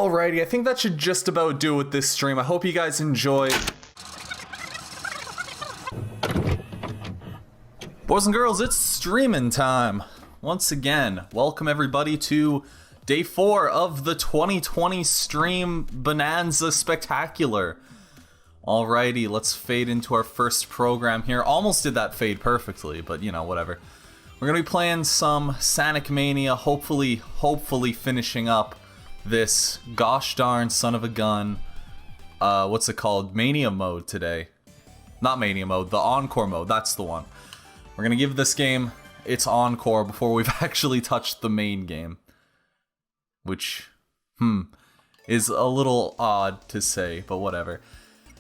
Alrighty, I think that should just about do it with this stream. I hope you guys enjoy. Boys and girls, it's streaming time. Once again, welcome everybody to day 4 of the 2020 stream Bonanza Spectacular. Alrighty, let's fade into our first program here. Almost did that fade perfectly, but you know, whatever. We're gonna be playing some Sonic Mania, hopefully finishing up this gosh darn son of a gun, what's it called? Mania mode today. Not Mania mode, the Encore mode, that's the one. We're gonna give this game its encore before we've actually touched the main game. Which, is a little odd to say, but whatever.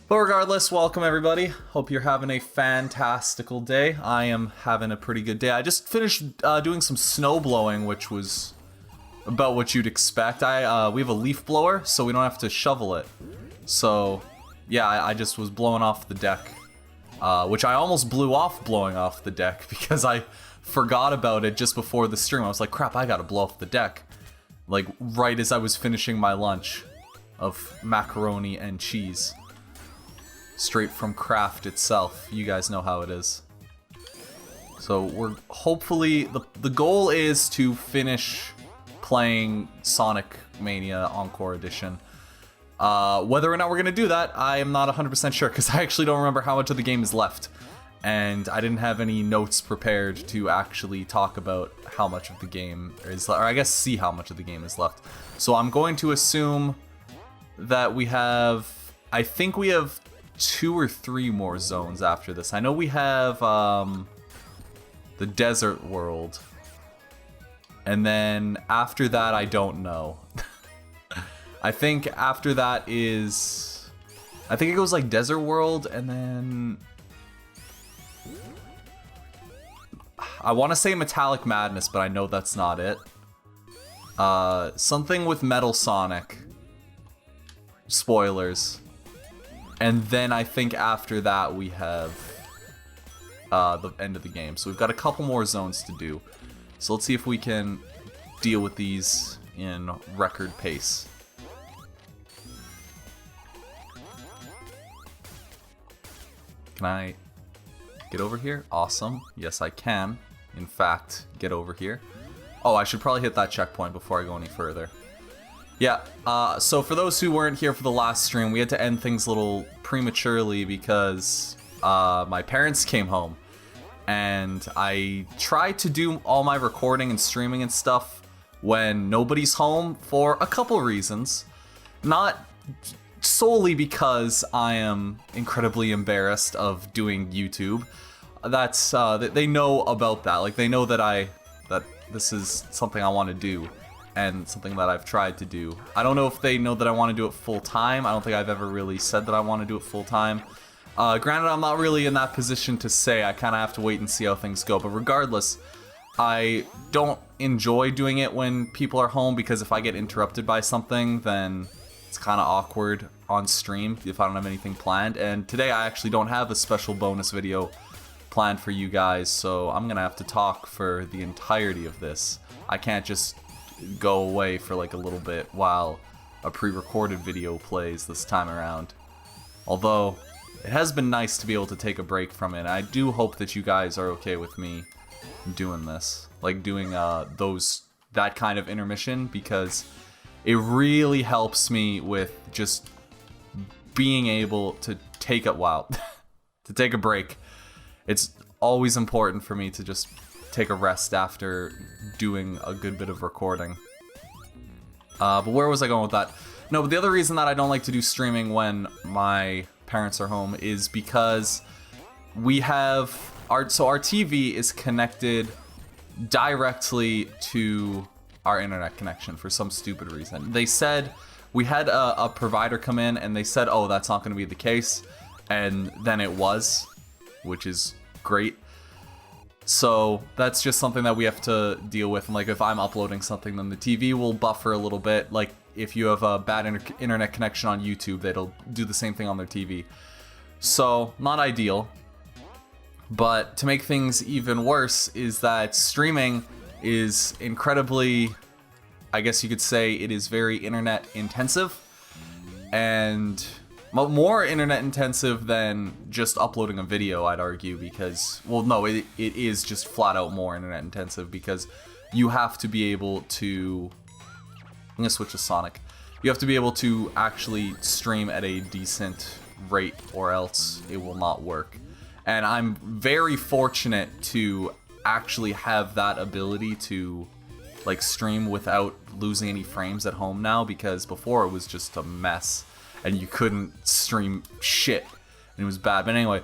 But regardless, welcome everybody. Hope you're having a fantastical day. I am having a pretty good day. I just finished doing some snow blowing, which was about what you'd expect. We have a leaf blower, so we don't have to shovel it. So, yeah, I just was blowing off the deck. Which I almost blew off blowing off the deck because I forgot about it just before the stream. I was like, crap, I gotta blow off the deck. Like, right as I was finishing my lunch of macaroni and cheese. Straight from Kraft itself. You guys know how it is. So we're hopefully, the goal is to finish playing Sonic Mania Encore Edition. Whether or not we're gonna do that, I am not 100% sure, because I actually don't remember how much of the game is left. And I didn't have any notes prepared to actually talk about how much of the game is left, or I guess see how much of the game is left. So I'm going to assume that we have, I think we have 2 or 3 more zones after this. I know we have the desert world. And then after that, I don't know. I think after that is... I think it goes like Desert World, and then... I want to say Metallic Madness, but I know that's not it. Something with Metal Sonic. Spoilers. And then I think after that we have the end of the game. So we've got a couple more zones to do. So let's see if we can deal with these in record pace. Can I get over here? Awesome. Yes, I can, in fact, get over here. Oh, I should probably hit that checkpoint before I go any further. Yeah, so for those who weren't here for the last stream, we had to end things a little prematurely because my parents came home. And I tried to do all my recording and streaming and stuff when nobody's home for a couple reasons. Not solely because I am incredibly embarrassed of doing YouTube. That's they know about that. Like, they know that this is something I want to do and something that I've tried to do. I don't know if they know that I want to do it full time. I don't think I've ever really said that I want to do it full time. Granted, I'm not really in that position to say. I kind of have to wait and see how things go. But regardless, I don't enjoy doing it when people are home, because if I get interrupted by something, then it's kind of awkward on stream if I don't have anything planned. And today I actually don't have a special bonus video planned for you guys, so I'm going to have to talk for the entirety of this. I can't just go away for like a little bit while a pre-recorded video plays this time around. Although... it has been nice to be able to take a break from it. I do hope that you guys are okay with me doing this. Like doing that kind of intermission, because it really helps me with just being able to take a to take a break. It's always important for me to just take a rest after doing a good bit of recording. But where was I going with that? No, but the other reason that I don't like to do streaming when my parents are home is because we have our TV is connected directly to our internet connection for some stupid reason. They said we had a provider come in and they said, oh, that's not going to be the case, and then it was, which is great. So that's just something that we have to deal with. And like, if I'm uploading something, then the TV will buffer a little bit. Like, if you have a bad internet connection on YouTube, it'll do the same thing on their TV. So, not ideal. But to make things even worse is that streaming is incredibly I guess you could say it is very internet intensive, and more internet intensive than just uploading a video, I'd argue, because, well, no, it is just flat out more internet intensive, because you have to be able to, I'm gonna switch to Sonic, you have to be able to actually stream at a decent rate, or else it will not work. And I'm very fortunate to actually have that ability to like stream without losing any frames at home now, because before it was just a mess and you couldn't stream shit and it was bad. But anyway,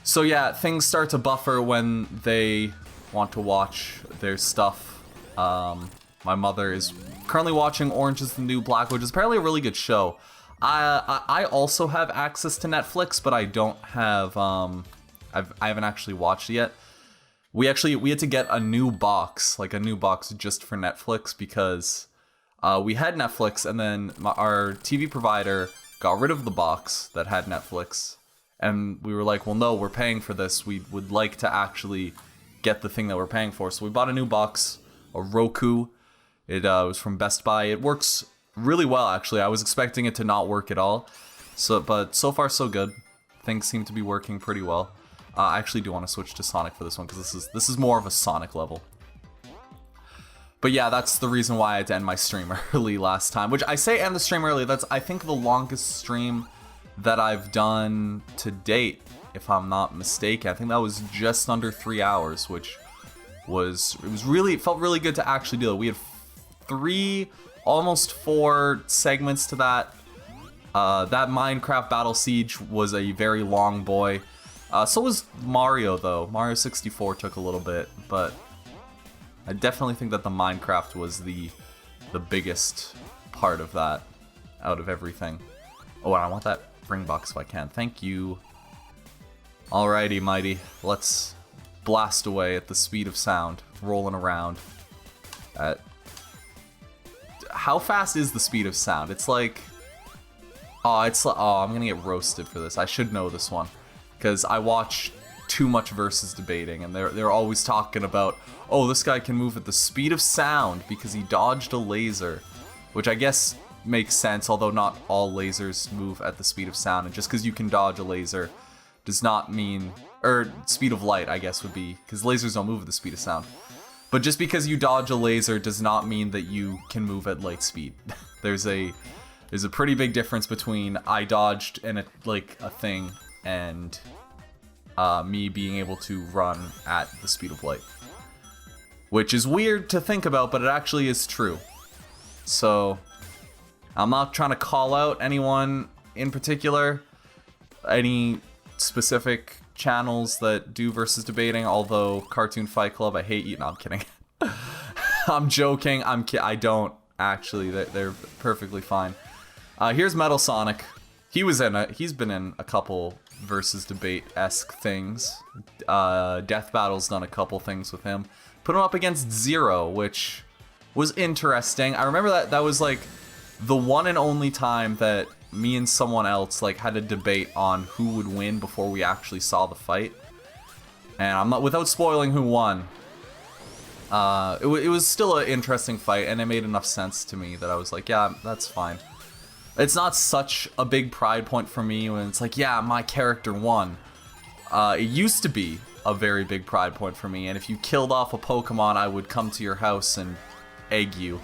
so yeah, things start to buffer when they want to watch their stuff. My mother is currently watching Orange is the New Black, which is apparently a really good show. I also have access to Netflix, but I don't have I haven't actually watched it yet. We had to get a new box just for Netflix, because we had Netflix, and then our TV provider got rid of the box that had Netflix, and we were like, well, no, we're paying for this. We would like to actually get the thing that we're paying for. So we bought a new box, a Roku. It was from Best Buy. It works really well, actually. I was expecting it to not work at all, but so far so good. Things seem to be working pretty well. I actually do want to switch to Sonic for this one, because this is more of a Sonic level. But yeah, that's the reason why I had to end my stream early last time. Which, I say end the stream early, that's, I think, the longest stream that I've done to date, if I'm not mistaken. I think that was just under 3 hours, which it felt really good to actually do it. We had 3, almost 4 segments to that. That Minecraft Battle Siege was a very long boy. So was Mario, though. Mario 64 took a little bit, but I definitely think that the Minecraft was the biggest part of that, out of everything. Oh, and I want that ring box if I can. Thank you. Alrighty, mighty. Let's blast away at the speed of sound, rolling around. How fast is the speed of sound? It's like... Oh, I'm gonna get roasted for this. I should know this one, because I watch too much Versus Debating, and they're always talking about, oh, this guy can move at the speed of sound because he dodged a laser, which I guess makes sense, although not all lasers move at the speed of sound, and just because you can dodge a laser does not mean, or speed of light, I guess would be, because lasers don't move at the speed of sound. But just because you dodge a laser does not mean that you can move at light speed. There's a pretty big difference between I dodged a thing and me being able to run at the speed of light. Which is weird to think about, but it actually is true. So, I'm not trying to call out anyone in particular, any specific channels that do Versus Debating, although Cartoon Fight Club, I hate you. No, I'm kidding. I'm joking. I don't, actually. They're perfectly fine. Here's Metal Sonic. He's been in a couple Versus Debate-esque things. Death Battle's done a couple things with him. Put him up against Zero, which was interesting. I remember that was like the one and only time that me and someone else like had a debate on who would win before we actually saw the fight. And I'm not, without spoiling who won, it was still an interesting fight, and it made enough sense to me that I was like, yeah, that's fine. It's not such a big pride point for me when it's like, yeah, my character won. It used to be a very big pride point for me, and if you killed off a Pokemon, I would come to your house and egg you.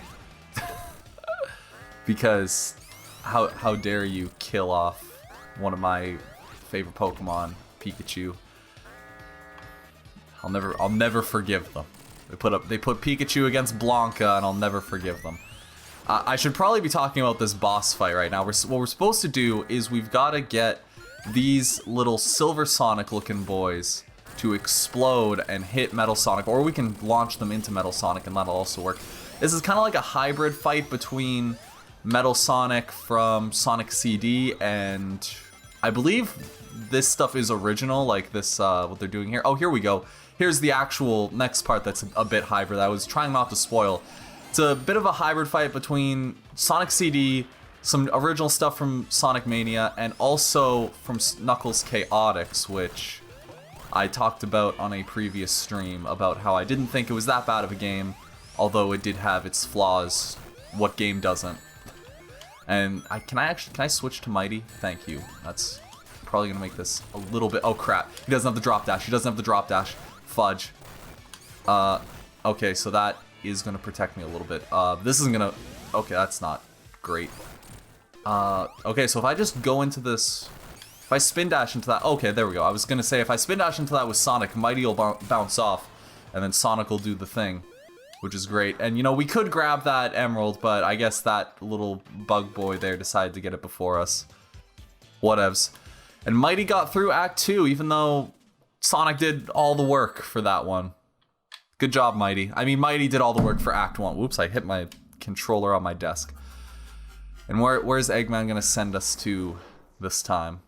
Because how dare you kill off one of my favorite Pokemon, Pikachu. I'll never forgive them. They put Pikachu against Blanca, and I'll never forgive them. I should probably be talking about this boss fight right now. What we're supposed to do is we've got to get these little Silver Sonic looking boys to explode and hit Metal Sonic, or we can launch them into Metal Sonic and that'll also work. This is kind of like a hybrid fight between Metal Sonic from Sonic CD, and I believe this stuff is original, like this, what they're doing here. Oh, here we go. Here's the actual next part that's a bit hybrid. I was trying not to spoil. It's a bit of a hybrid fight between Sonic CD, some original stuff from Sonic Mania, and also from Knuckles Chaotix, which I talked about on a previous stream about how I didn't think it was that bad of a game, although it did have its flaws what game doesn't? And can I switch to Mighty? Thank you. That's probably gonna make this a little bit. Oh crap! He doesn't have the drop dash. He doesn't have the drop dash. Fudge. Okay, so that is gonna protect me a little bit. This isn't gonna. Okay, that's not great. Okay, so if I just go into this, if I spin dash into that. Okay, there we go. I was gonna say if I spin dash into that with Sonic, Mighty will bounce off, and then Sonic will do the thing, which is great. And you know, we could grab that emerald, but I guess that little bug boy there decided to get it before us. Whatevs. And Mighty got through Act 2, even though Sonic did all the work for that one. Good job, Mighty. I mean, Mighty did all the work for Act 1. Whoops, I hit my controller on my desk. And where's Eggman gonna send us to this time?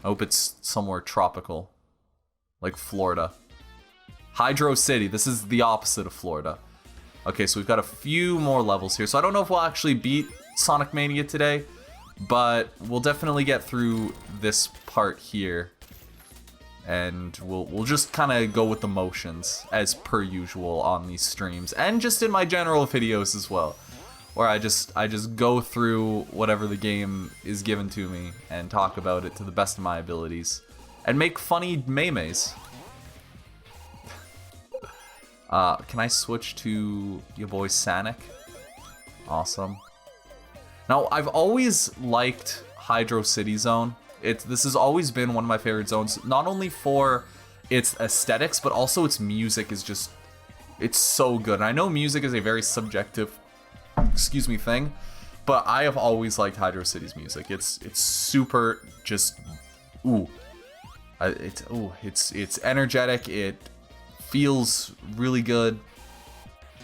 I hope it's somewhere tropical. Like Florida. Hydro City. This is the opposite of Florida. Okay, so we've got a few more levels here. So I don't know if we'll actually beat Sonic Mania today, but we'll definitely get through this part here. And we'll just kind of go with the motions, as per usual on these streams. And just in my general videos as well. Where I just go through whatever the game is given to me and talk about it to the best of my abilities. And make funny memes. Can I switch to your boy Sonic? Awesome. Now, I've always liked Hydro City Zone. This has always been one of my favorite zones, not only for its aesthetics, but also its music is just, it's so good. And I know music is a very subjective, thing, but I have always liked Hydro City's music. It's super just, it's energetic. It feels really good.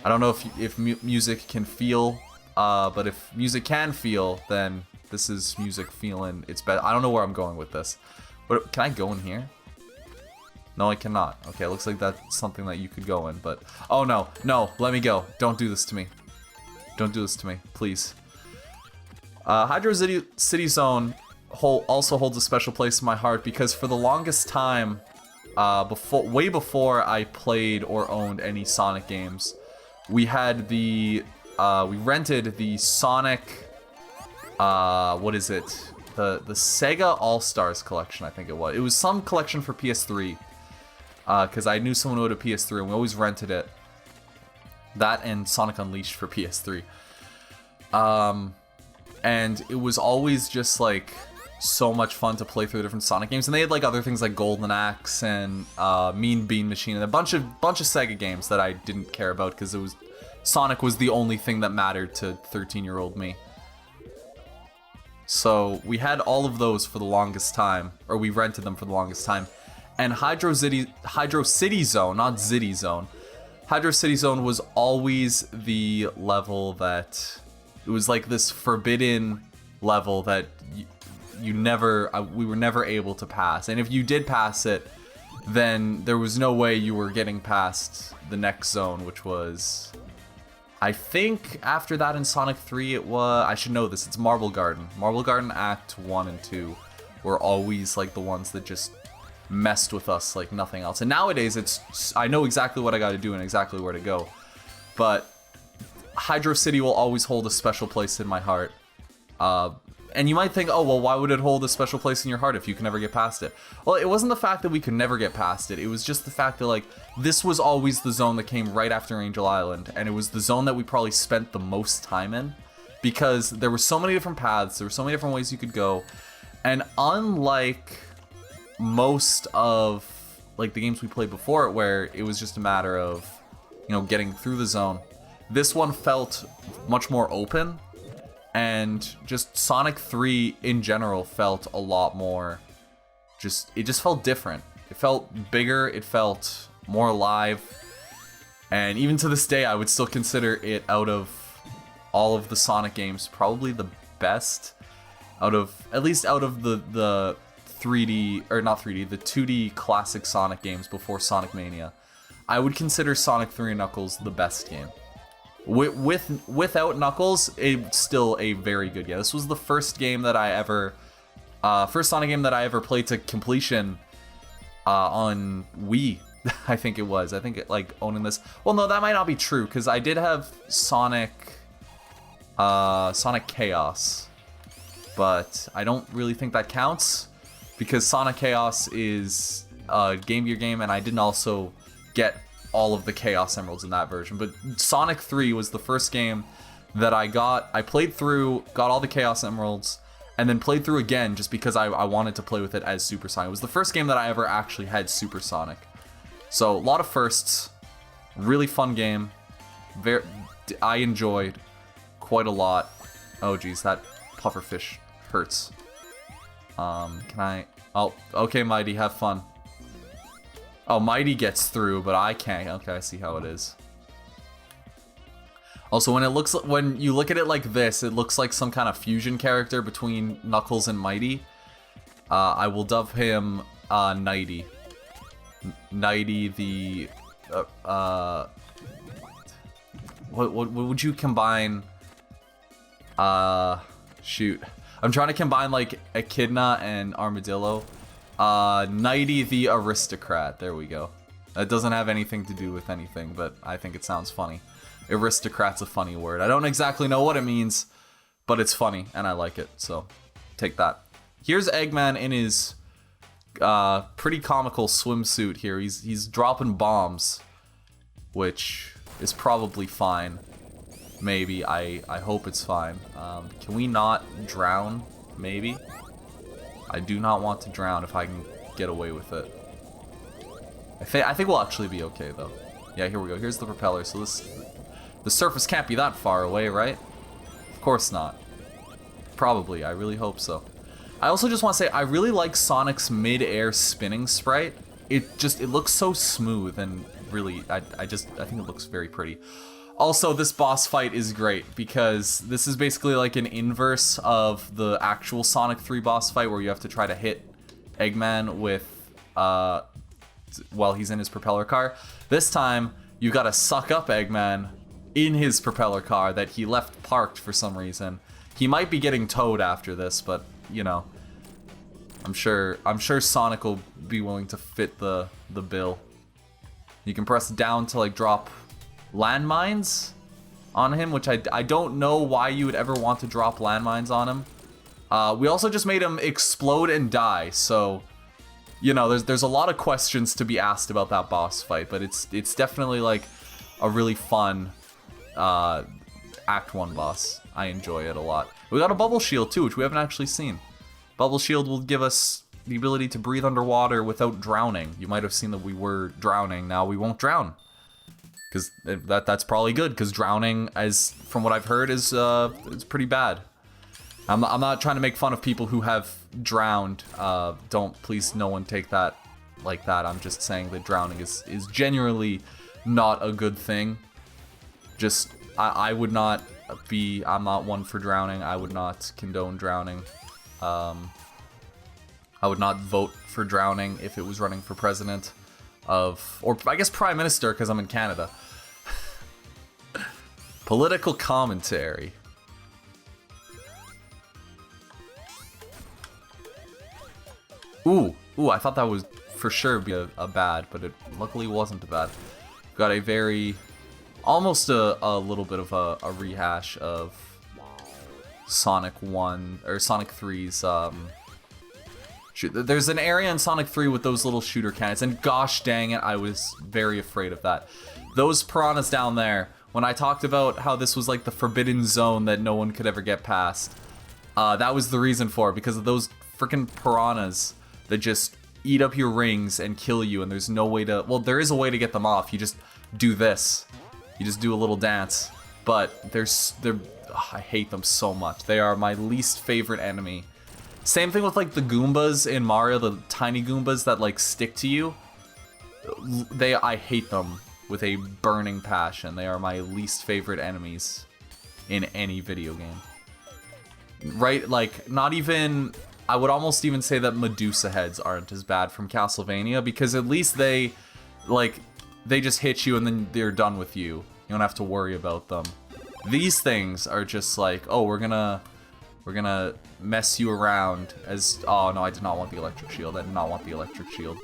I don't know if music can feel, but if music can feel, then this is music feeling its best. I don't know where I'm going with this. But can I go in here? No, I cannot. Okay, it looks like that's something that you could go in, but... Oh, no. No, let me go. Don't do this to me. Don't do this to me, please. Hydro City Zone also holds a special place in my heart because for the longest time, way before I played or owned any Sonic games, we had we rented the Sonic... what is it? The Sega All-Stars collection, I think it was. It was some collection for PS3. Because I knew someone who had a PS3 and we always rented it. That and Sonic Unleashed for PS3. And it was always just like so much fun to play through different Sonic games. And they had like other things like Golden Axe and Mean Bean Machine and a bunch of Sega games that I didn't care about because Sonic was the only thing that mattered to 13-year-old me. So we had all of those for the longest time, or we rented them for the longest time. And Hydro City Zone, not Zitty Zone. Hydro City Zone was always the level that it was like this forbidden level that we were never able to pass. And if you did pass it, then there was no way you were getting past the next zone, which was, I think after that in Sonic 3 it was, I should know this, it's Marble Garden. Marble Garden Act 1 and 2 were always like the ones that just messed with us like nothing else. And nowadays I know exactly what I gotta do and exactly where to go. But Hydro City will always hold a special place in my heart. And you might think, oh, well, why would it hold a special place in your heart if you can never get past it? Well, it wasn't the fact that we could never get past it. It was just the fact that, like, this was always the zone that came right after Angel Island. And it was the zone that we probably spent the most time in. Because there were so many different paths. There were so many different ways you could go. And unlike most of, like, the games we played before it, where it was just a matter of, you know, getting through the zone, this one felt much more open. And just Sonic 3 in general felt a lot more, it just felt different. It felt bigger, it felt more alive. And even to this day, I would still consider it, out of all of the Sonic games, probably the best. At least out of the 3D, or not 3D, the 2D classic Sonic games before Sonic Mania. I would consider Sonic 3 and Knuckles the best game. Without Knuckles, it's still a very good game. This was the first game that first Sonic game that I ever played to completion on Wii. I think it was. I think like owning this. Well, no, that might not be true because I did have Sonic. Sonic Chaos. But I don't really think that counts, because Sonic Chaos is a Game Gear game, and I didn't also get all of the Chaos Emeralds in that version. But Sonic 3 was the first game that I got. I played through, got all the Chaos Emeralds, and then played through again just because I wanted to play with it as Super Sonic. It was the first game that I ever actually had Super Sonic. So, a lot of firsts. Really fun game. I enjoyed quite a lot. Oh geez, that pufferfish hurts. Can I... Oh, okay, Mighty, have fun. Oh, Mighty gets through, but I can't. Okay, I see how it is. Also, when you look at it like this, it looks like some kind of fusion character between Knuckles and Mighty. I will dub him Nighty. Nighty the... What would you combine? Shoot. I'm trying to combine like Echidna and Armadillo. Nighty the Aristocrat. There we go. That doesn't have anything to do with anything, but I think it sounds funny. Aristocrat's a funny word. I don't exactly know what it means, but it's funny and I like it, so take that. Here's Eggman in his pretty comical swimsuit here. He's dropping bombs, which is probably fine. Maybe. I hope it's fine. Can we not drown? Maybe? I do not want to drown if I can get away with it. I think we'll actually be okay, though. Yeah, here we go. Here's the propeller. So the surface can't be that far away, right? Of course not. Probably. I really hope so. I also just want to say, I really like Sonic's mid-air spinning sprite. It looks so smooth and really, I think it looks very pretty. Also, this boss fight is great because this is basically like an inverse of the actual Sonic 3 boss fight where you have to try to hit Eggman with, while he's in his propeller car. This time, you gotta suck up Eggman in his propeller car that he left parked for some reason. He might be getting towed after this, but, you know, I'm sure Sonic will be willing to fit the bill. You can press down to, like, drop landmines on him, which I don't know why you would ever want to drop landmines on him. We also just made him explode and die, so, you know, there's a lot of questions to be asked about that boss fight, but it's definitely, like, a really fun Act 1 boss. I enjoy it a lot. We got a bubble shield, too, which we haven't actually seen. Bubble shield will give us the ability to breathe underwater without drowning. You might have seen that we were drowning. Now we won't drown. Because that's probably good, because drowning, as from what I've heard, is pretty bad. I'm not trying to make fun of people who have drowned. Please, no one take that like that. I'm just saying that drowning is genuinely not a good thing. Just, I would not be, I'm not one for drowning. I would not condone drowning. I would not vote for drowning if it was running for president of, or I guess prime minister, because I'm in Canada. Political commentary. Ooh, I thought that was for sure be a bad, but it luckily wasn't a bad. Got a very, almost a little bit of a rehash of Sonic 1, or Sonic 3's, there's an area in Sonic 3 with those little shooter cannons, and gosh dang it, I was very afraid of that. Those piranhas down there, when I talked about how this was like the forbidden zone that no one could ever get past, that was the reason for it, because of those freaking piranhas that just eat up your rings and kill you, and there's no way to, well, there is a way to get them off. You just do this. You just do a little dance. But I hate them so much. They are my least favorite enemy. Same thing with like the Goombas in Mario, the tiny Goombas that like stick to you. I hate them with a burning passion. They are my least favorite enemies in any video game. Right, like, not even, I would almost even say that Medusa heads aren't as bad from Castlevania, because at least they just hit you and then they're done with you. You don't have to worry about them. These things are just like, oh, we're gonna mess you around as, oh no, I did not want the electric shield. I did not want the electric shield.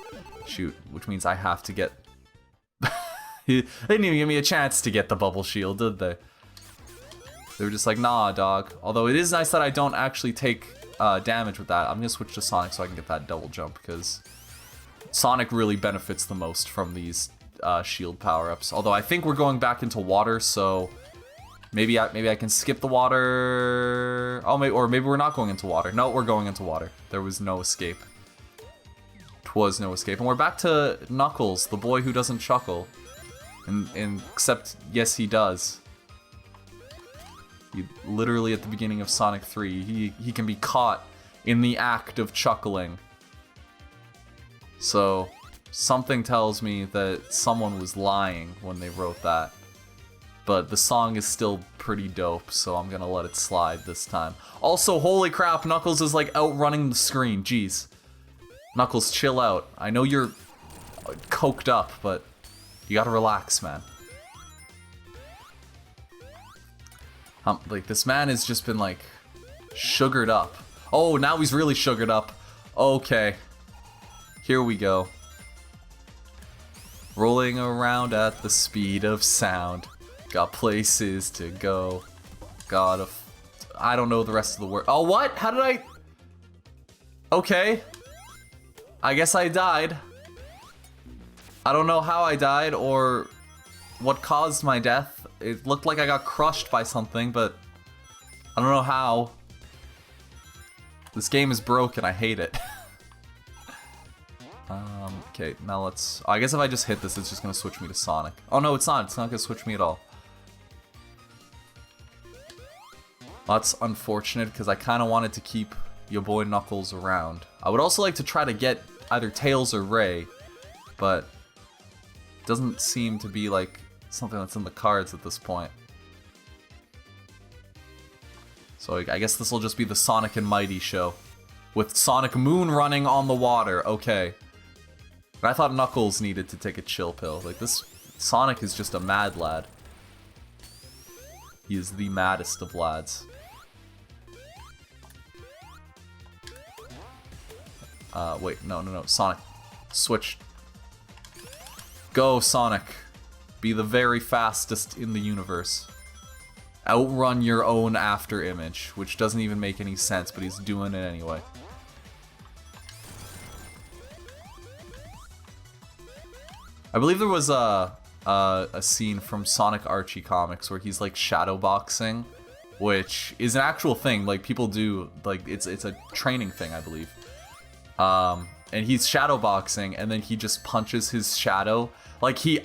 Shoot, which means I have to get, they didn't even give me a chance to get the bubble shield, did they? They were just like, nah, dog. Although it is nice that I don't actually take damage with that. I'm gonna switch to Sonic so I can get that double jump, because Sonic really benefits the most from these shield power-ups. Although I think we're going back into water, so maybe I can skip the water. Oh, maybe we're not going into water. No, we're going into water. There was no escape. Twas no escape. And we're back to Knuckles, the boy who doesn't chuckle. And except, yes, he does. He literally at the beginning of Sonic 3, he can be caught in the act of chuckling. So, something tells me that someone was lying when they wrote that. But the song is still pretty dope, so I'm gonna let it slide this time. Also, holy crap, Knuckles is like outrunning the screen, jeez. Knuckles, chill out. I know you're coked up, but you gotta relax, man. Like, this man has just been, like, sugared up. Oh, now he's really sugared up. Okay. Here we go. Rolling around at the speed of sound. Got places to go. I don't know the rest of the word. Oh, what? How did I... Okay. I guess I died. I don't know how I died or what caused my death. It looked like I got crushed by something, but I don't know how. This game is broken. I hate it. Okay, now let's... I guess if I just hit this, it's just going to switch me to Sonic. Oh, no, it's not. It's not going to switch me at all. That's unfortunate, because I kind of wanted to keep your boy Knuckles around. I would also like to try to get either Tails or Ray, but it doesn't seem to be like something that's in the cards at this point. So I guess this will just be the Sonic and Mighty show. With Sonic Moon running on the water, okay. But I thought Knuckles needed to take a chill pill. Like, this Sonic is just a mad lad. He is the maddest of lads. Wait, no, Sonic. Switch. Go, Sonic. Be the very fastest in the universe. Outrun your own after image, which doesn't even make any sense, but he's doing it anyway. I believe there was a scene from Sonic Archie comics where he's like shadowboxing, which is an actual thing. Like, people do, like, it's a training thing, I believe. And he's shadowboxing, and then he just punches his shadow. Like, he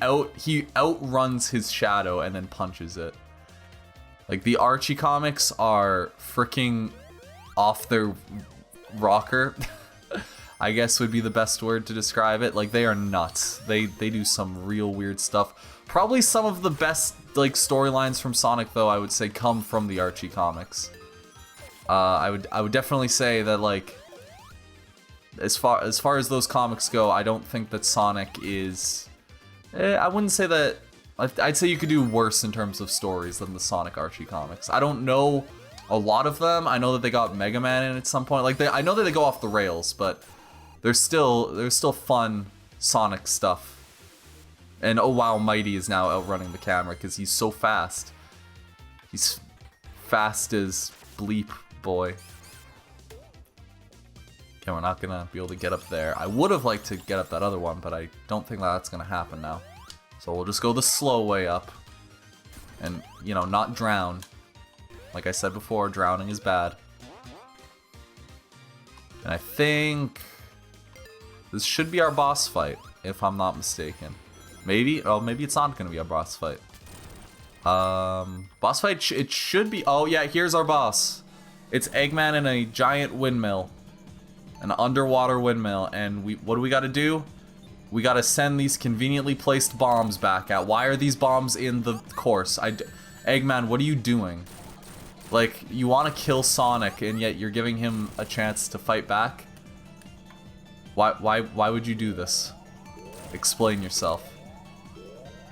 outruns his shadow and then punches it. Like, the Archie comics are freaking off their rocker. I guess would be the best word to describe it. Like, they are nuts. They do some real weird stuff. Probably some of the best, like, storylines from Sonic, though, I would say, come from the Archie comics. I would definitely say that, like, as far as those comics go, I don't think that Sonic is... I wouldn't say that... I'd say you could do worse in terms of stories than the Sonic Archie comics. I don't know a lot of them. I know that they got Mega Man in at some point. Like, I know that they go off the rails, but there's still fun Sonic stuff. And oh wow, Mighty is now outrunning the camera because he's so fast. He's fast as bleep, boy. Okay, we're not gonna be able to get up there. I would have liked to get up that other one, but I don't think that's gonna happen now. So we'll just go the slow way up. And, you know, not drown. Like I said before, drowning is bad. And I think this should be our boss fight, if I'm not mistaken. Maybe? Oh, maybe it's not gonna be our boss fight. Boss fight, it should be... Oh, yeah, here's our boss. It's Eggman in a giant windmill. An underwater windmill. And what do we gotta do? We gotta send these conveniently placed bombs back out. Why are these bombs in the course? Eggman, what are you doing? Like, you want to kill Sonic, and yet you're giving him a chance to fight back? Why would you do this? Explain yourself.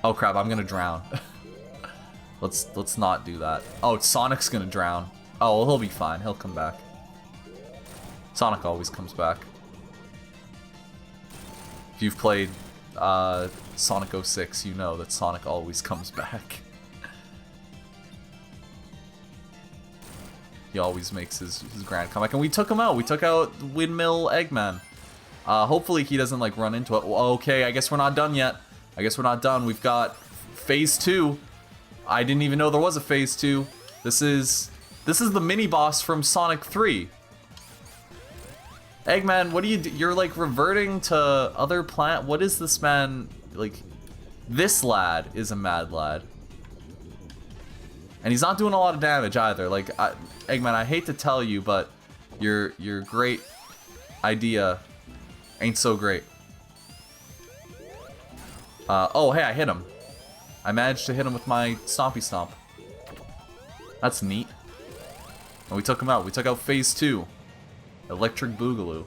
Oh crap, I'm gonna drown. Let's not do that. Oh, Sonic's gonna drown. Oh, well, he'll be fine. He'll come back. Sonic always comes back. If you've played Sonic 06, you know that Sonic always comes back. He always makes his grand comeback. And we took him out. We took out Windmill Eggman. Hopefully he doesn't, like, run into it. Okay, I guess we're not done yet. I guess we're not done. We've got Phase 2. I didn't even know there was a Phase 2. This is the mini-boss from Sonic 3. Eggman, what do you do? You're, like, reverting to other planet. What is this man? Like, this lad is a mad lad. And he's not doing a lot of damage either. Like, Eggman, I hate to tell you, but your great idea ain't so great. Oh, hey, I hit him. I managed to hit him with my Stompy Stomp. That's neat. And we took him out. We took out Phase 2. Electric Boogaloo.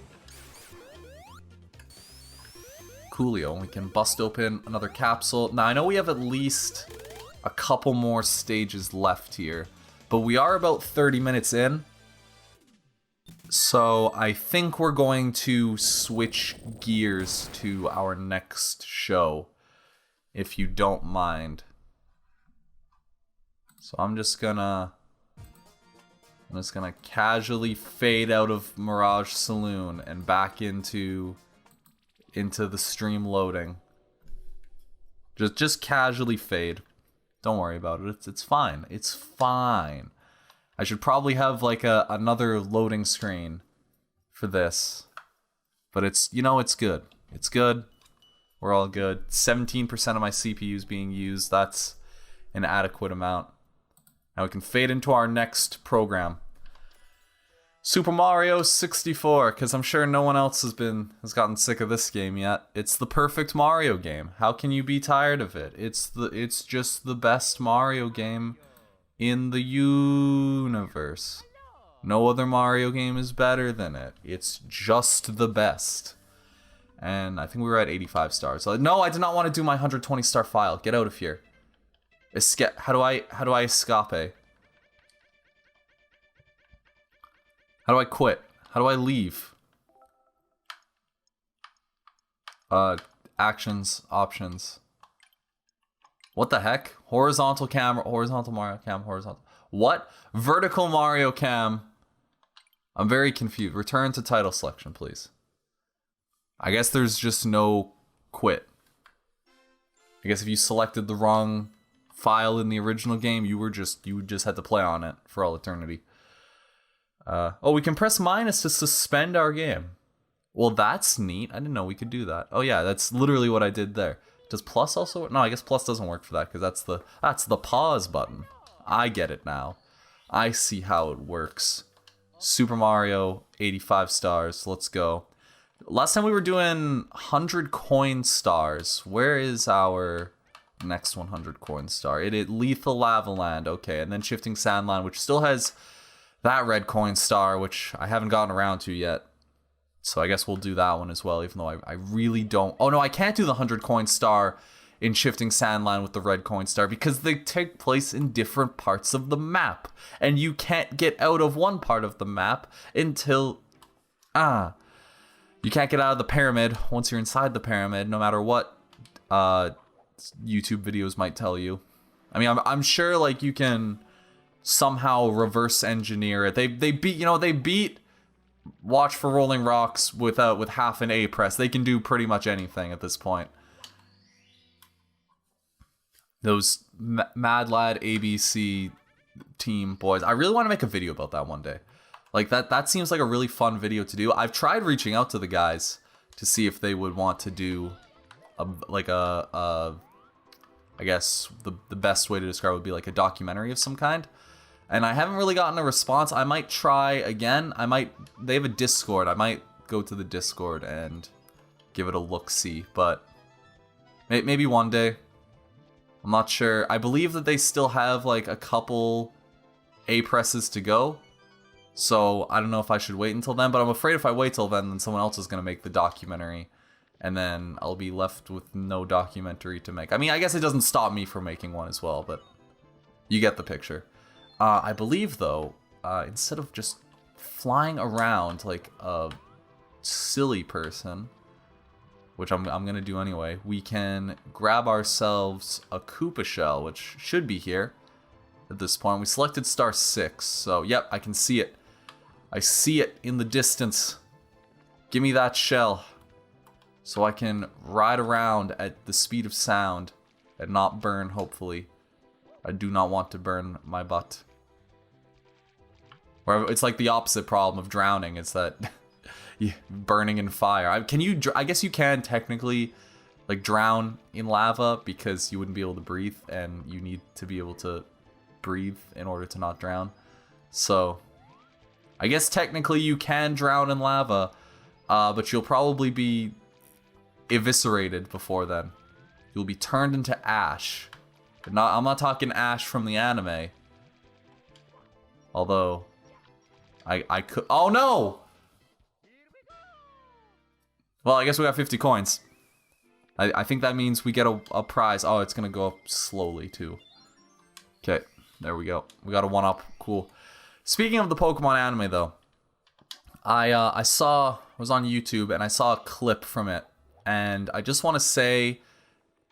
Coolio. We can bust open another capsule. Now, I know we have at least a couple more stages left here, but we are about 30 minutes in. So I think we're going to switch gears to our next show, if you don't mind. So I'm just gonna casually fade out of Mirage Saloon and back into the stream loading. Just casually fade. Don't worry about it. It's fine. It's fine. I should probably have like another loading screen for this. But it's, you know, it's good. It's good. We're all good. 17% of my CPU is being used. That's an adequate amount. Now we can fade into our next program. Super Mario 64, because I'm sure no one else has gotten sick of this game yet. It's the perfect Mario game. How can you be tired of it? It's just the best Mario game in the universe. No other Mario game is better than it. It's just the best. And I think we were at 85 stars. So, no, I did not want to do my 120 star file. Get out of here. Escape. How do I escape? How do I quit? How do I leave? Actions, options. What the heck? Horizontal camera, horizontal Mario cam, horizontal. What? Vertical Mario cam. I'm very confused. Return to title selection, please. I guess there's just no quit. I guess if you selected the wrong file in the original game, you just had to play on it for all eternity. Oh, we can press minus to suspend our game. Well, that's neat. I didn't know we could do that. Oh yeah, that's literally what I did there. Does plus also work? No, I guess plus doesn't work for that because that's the pause button. I get it now. I see how it works. Super Mario, 85 stars. Let's go. Last time we were doing 100 coin stars. Where is our next 100 coin star? It Lethal Lava Land. Okay, and then Shifting Sandland, which still has that red coin star, which I haven't gotten around to yet. So I guess we'll do that one as well, even though I really don't... Oh no, I can't do the 100 coin star in Shifting Sandland with the red coin star because they take place in different parts of the map. And you can't get out of one part of the map until... You can't get out of the pyramid once you're inside the pyramid, no matter what YouTube videos might tell you. I mean, I'm sure like you can somehow reverse engineer it. They beat Watch for Rolling Rocks with half an A press. They can do pretty much anything at this point. Those Mad Lad ABC team boys. I really want to make a video about that one day. Like that seems like a really fun video to do. I've tried reaching out to the guys to see if they would want to do I guess the best way to describe it would be like a documentary of some kind. And I haven't really gotten a response. I might try again. They have a Discord. I might go to the Discord and give it a look-see. But maybe one day. I'm not sure. I believe that they still have like a couple A-presses to go. So I don't know if I should wait until then. But I'm afraid if I wait till then someone else is going to make the documentary. And then I'll be left with no documentary to make. I mean, I guess it doesn't stop me from making one as well. But you get the picture. I believe, though, instead of just flying around like a silly person, which I'm going to do anyway, we can grab ourselves a Koopa shell, which should be here. at this point. We selected star 6, so yep, I can see it. I see it in the distance. Give me that shell so I can ride around at the speed of sound and not burn, hopefully. I do not want to burn my butt. Or it's like the opposite problem of drowning. It's that burning in fire. I guess you can technically like drown in lava because you wouldn't be able to breathe, and you need to be able to breathe in order to not drown. So I guess technically you can drown in lava, but you'll probably be eviscerated before then. You'll be turned into ash. I'm not talking ash from the anime. Although I could. Oh no! Well, I guess we got 50 coins. I think that means we get a prize. Oh, it's gonna go up slowly too. Okay, there we go. We got a 1-up. Cool. Speaking of the Pokemon anime, though, I was on YouTube and I saw a clip from it, and I just want to say,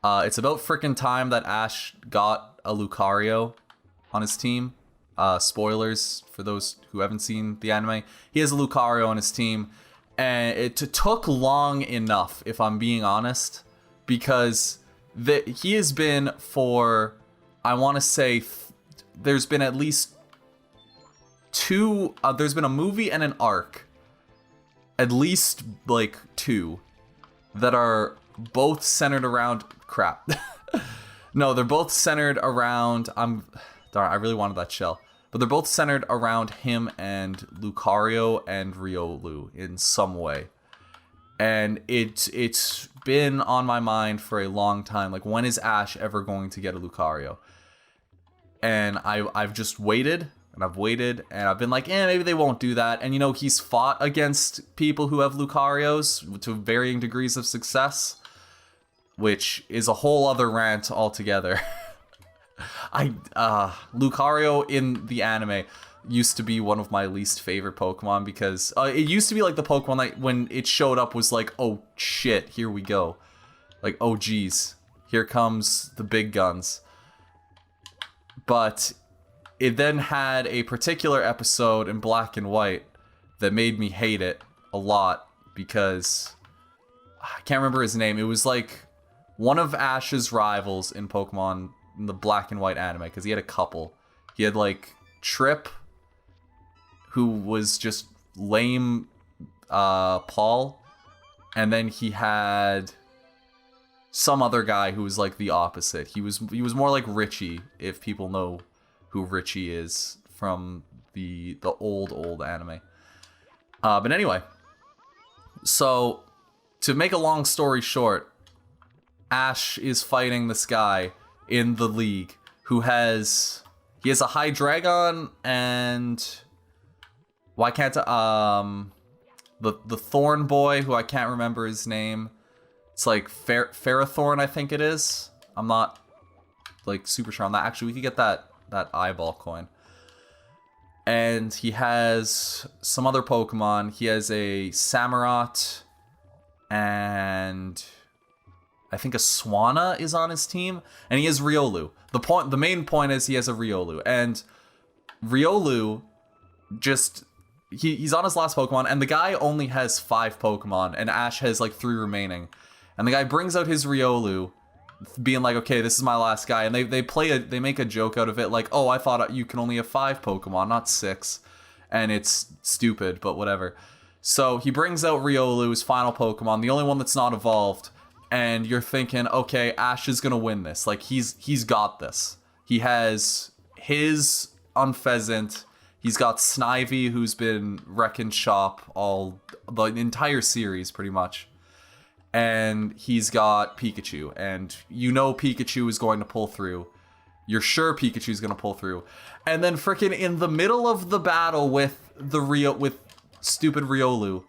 it's about frickin' time that Ash got a Lucario on his team. Spoilers for those who haven't seen the anime. He has a Lucario on his team, and it took long enough, if I'm being honest, because he has been for, I want to say, there's been at least two, there's been a movie and an arc, at least like 2, that are both centered around, crap. No, they're both centered around, darn, I really wanted that shell. But they're both centered around him and Lucario and Riolu in some way. And it's been on my mind for a long time. Like, when is Ash ever going to get a Lucario? And I've just waited, and I've waited, and I've been like, maybe they won't do that. And, you know, he's fought against people who have Lucarios to varying degrees of success, which is a whole other rant altogether. Lucario in the anime used to be one of my least favorite Pokemon because it used to be like the Pokemon that when it showed up was like, oh shit, here we go. Like, oh geez, here comes the big guns. But it then had a particular episode in Black and White that made me hate it a lot because I can't remember his name. It was like one of Ash's rivals in Pokemon in the Black and White anime, because he had a couple. He had like Trip, who was just lame Paul, and then he had some other guy who was like the opposite. He was more like Richie, if people know who Richie is from the old anime. But anyway, so to make a long story short, Ash is fighting this guy in the league who has a Hydreigon and why can't the Thorn boy, who I can't remember his name. It's like Ferrothorn, I think it is. I'm not like super sure on that. Actually, we could get that eyeball coin. And he has some other Pokemon. He has a Samurott and I think a Swanna is on his team, and he has Riolu. The main point is he has a Riolu, and Riolu just he's on his last Pokemon, and the guy only has 5 Pokemon, and Ash has like 3 remaining, and the guy brings out his Riolu, being like, okay, this is my last guy, and they make a joke out of it, like, oh, I thought you can only have 5 Pokemon, not 6, and it's stupid, but whatever. So he brings out Riolu, his final Pokemon, the only one that's not evolved. And you're thinking, okay, Ash is gonna win this. Like, he's got this. He has his Unpheasant. He's got Snivy, who's been wrecking shop the entire series, pretty much. And he's got Pikachu. And you know Pikachu is going to pull through. You're sure Pikachu's gonna pull through. And then frickin' in the middle of the battle with stupid Riolu,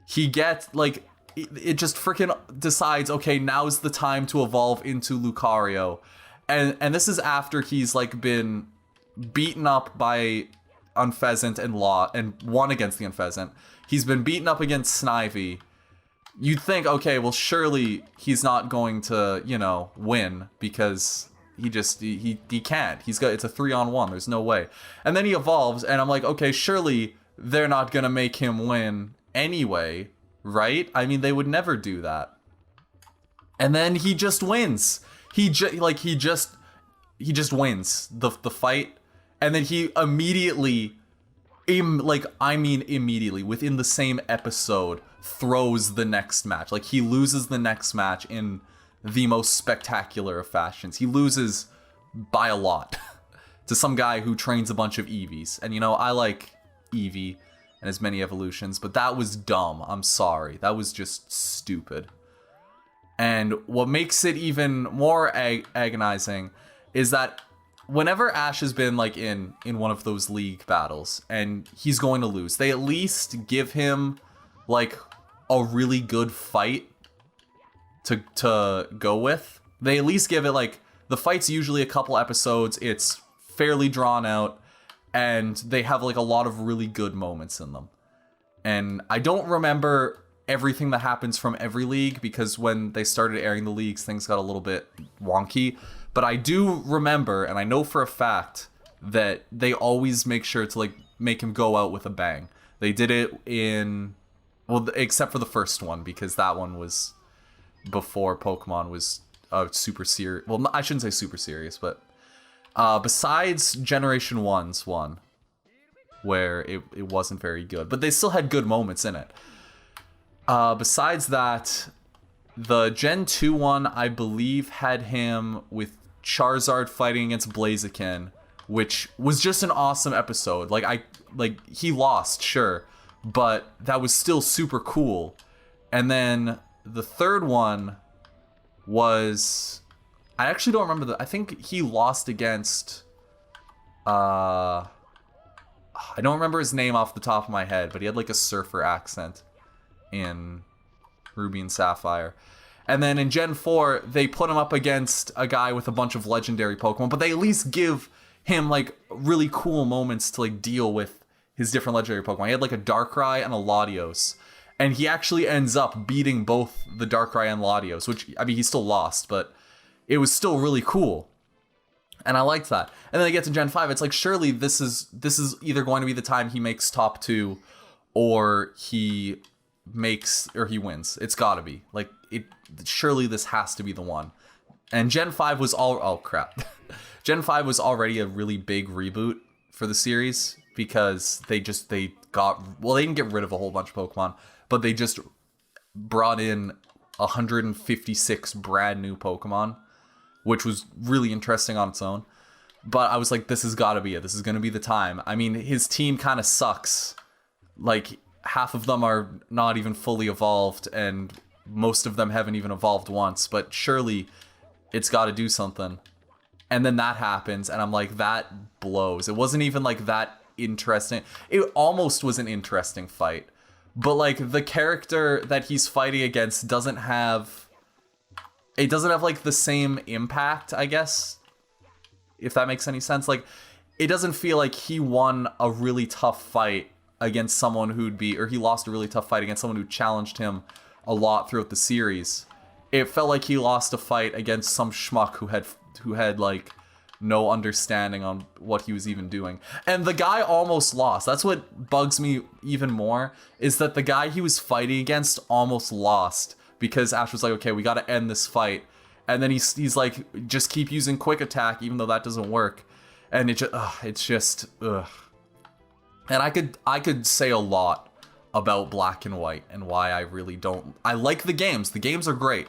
he gets, like, it just freaking decides, okay, now's the time to evolve into Lucario. And this is after he's like been beaten up by Unpheasant and won against the Unpheasant. He's been beaten up against Snivy. You'd think, okay, well surely he's not going to, win, because he can't. It's a 3-on-1. There's no way. And then he evolves, and I'm like, okay, surely they're not gonna make him win anyway, right? I mean, they would never do that. And then he just wins. He just wins the fight, and then he immediately, immediately within the same episode, throws the next match. Like, he loses the next match in the most spectacular of fashions. He loses by a lot to some guy who trains a bunch of Eevees. And, you know, I like Eevee and as many evolutions, but that was dumb. I'm sorry. That was just stupid. And what makes it even more agonizing is that whenever Ash has been, like, in one of those league battles and he's going to lose, they at least give him, like, a really good fight to go with. They at least give it, like, the fight's usually a couple episodes, it's fairly drawn out, and they have, like, a lot of really good moments in them. And I don't remember everything that happens from every league, because when they started airing the leagues, things got a little bit wonky. But I do remember, and I know for a fact, that they always make sure to, like, make him go out with a bang. They did it in... Well, except for the first one, because that one was before Pokemon was super serious. Well, I shouldn't say super serious, but besides Generation 1's one, where it wasn't very good, but they still had good moments in it. Besides that, the Gen 2 one, I believe, had him with Charizard fighting against Blaziken, which was just an awesome episode. He lost, sure, but that was still super cool. And then the third one was, I actually don't remember I think he lost against, I don't remember his name off the top of my head, but he had like a surfer accent in Ruby and Sapphire. And then in Gen 4, they put him up against a guy with a bunch of legendary Pokemon, but they at least give him, like, really cool moments to, like, deal with his different legendary Pokemon. He had, like, a Darkrai and a Latios. And he actually ends up beating both the Darkrai and Latios, which, I mean, he still lost, but it was still really cool. And I liked that. And then I get to Gen 5, it's like, surely this is either going to be the time he makes top 2, or he wins. It's gotta be. Like, surely this has to be the one. And Gen 5 was oh crap. Gen 5 was already a really big reboot for the series, because they didn't get rid of a whole bunch of Pokemon, but they just brought in 156 brand new Pokemon, which was really interesting on its own. But I was like, this has got to be it. This is going to be the time. I mean, his team kind of sucks. Like, half of them are not even fully evolved, and most of them haven't even evolved once, but surely it's got to do something. And then that happens, and I'm like, that blows. It wasn't even, like, that interesting. It almost was an interesting fight, but, like, the character that he's fighting against doesn't have, like, the same impact, I guess, if that makes any sense. Like, it doesn't feel like he won a really tough fight against someone he lost a really tough fight against someone who challenged him a lot throughout the series. It felt like he lost a fight against some schmuck who had like no understanding on what he was even doing. And the guy almost lost. That's what bugs me even more, is that the guy he was fighting against almost lost, because Ash was like, okay, we got to end this fight. And then he's like, just keep using quick attack, even though that doesn't work. And it's just. And I could say a lot about Black and White and why I really don't. I like the games. The games are great.